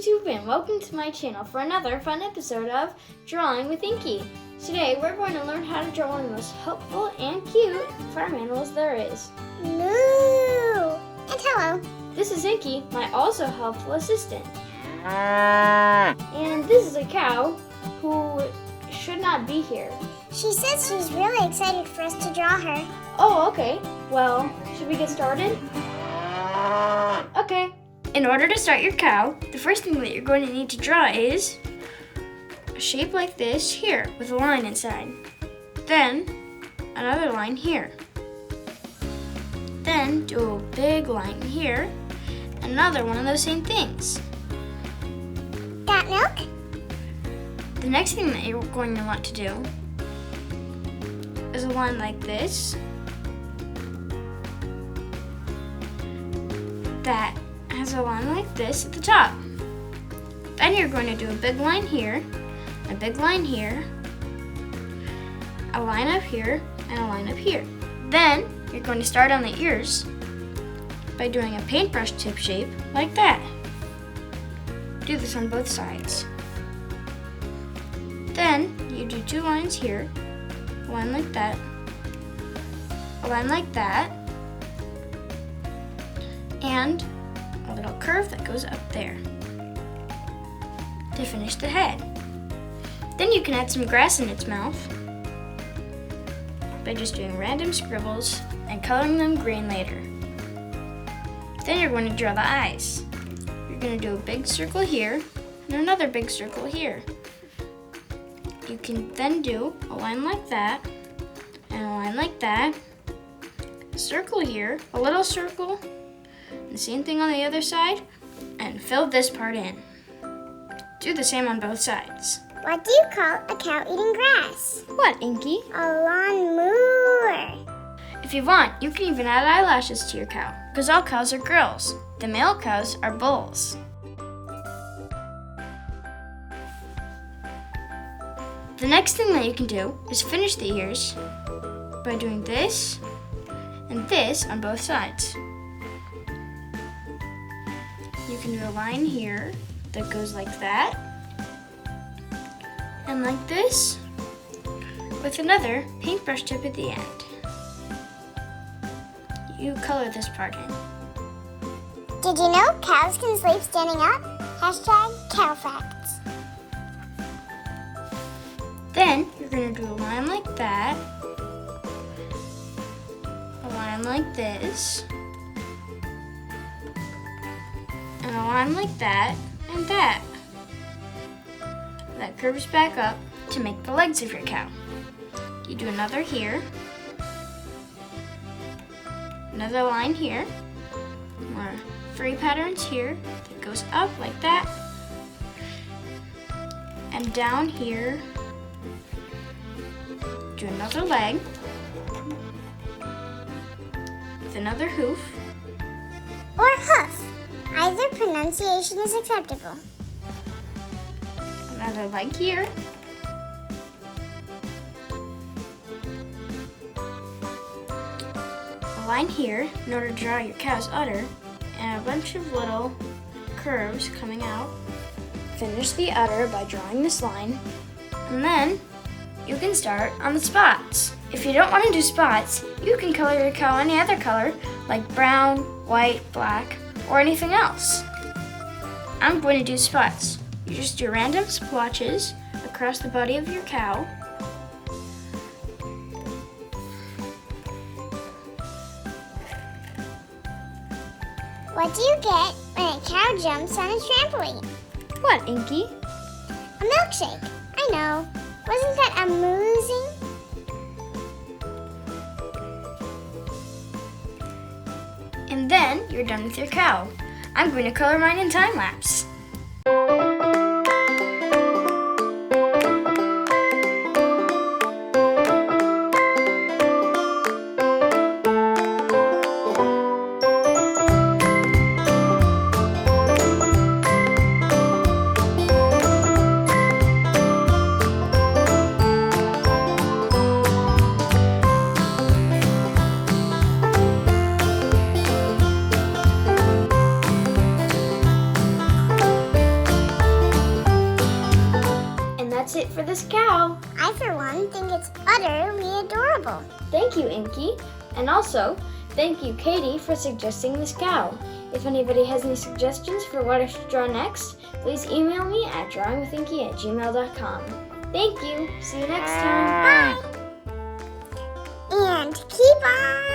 YouTube and welcome to my channel for another fun episode of Drawing with Inky. Today we're going to learn how to draw one of the most helpful and cute farm animals there is. Moo! And hello. This is Inky, my also helpful assistant. And this is a cow who should not be here. She says she's really excited for us to draw her. Oh, okay. Well, should we get started? Okay. In order to start your cow, the first thing that you're going to need to draw is a shape like this here with a line inside. Then another line here. Then do a big line here, another one of those same things. Got milk? The next thing that you're going to want to do is a line like this that has a line like this at the top. Then you're going to do a big line here, a big line here, a line up here, and a line up here. Then you're going to start on the ears by doing a paintbrush tip shape like that. Do this on both sides. Then you do two lines here, a line like that, a line like that, and a little curve that goes up there to finish the head. Then you can add some grass in its mouth by just doing random scribbles and coloring them green later. Then you're going to draw the eyes. You're going to do a big circle here and another big circle here. You can then do a line like that and a line like that, a circle here, a little circle, the same thing on the other side, and fill this part in. Do the same on both sides. What do you call a cow eating grass? What, Inky? A lawn mower. If you want, you can even add eyelashes to your cow, because all cows are girls. The male cows are bulls. The next thing that you can do is finish the ears by doing this and this on both sides. You can do a line here that goes like that and like this with another paintbrush tip at the end. You color this part in. Did you know cows can sleep standing up? #cow facts. Then you're going to do a line like that, a line like this, and a line like that and that. That curves back up to make the legs of your cow. You do another here, another line here, more free patterns here that goes up like that, and down here. Do another leg with another hoof. Or hoof. Either pronunciation is acceptable. Another leg here. A line here in order to draw your cow's udder, and a bunch of little curves coming out. Finish the udder by drawing this line, and then you can start on the spots. If you don't want to do spots, you can color your cow any other color, like brown, white, black, or anything else. I'm going to do spots. You just do random splotches across the body of your cow. What do you get when a cow jumps on a trampoline? What, Inky? A milkshake. I know. Wasn't that amusing? And then you're done with your cow. I'm going to color mine in time lapse. that's it for this cow. I, for one, think it's utterly adorable. Thank you, Inky. And also, thank you, Katie, for suggesting this cow. If anybody has any suggestions for what I should draw next, please email me at drawingwithinky@gmail.com. Thank you. See you next time. Bye. And keep on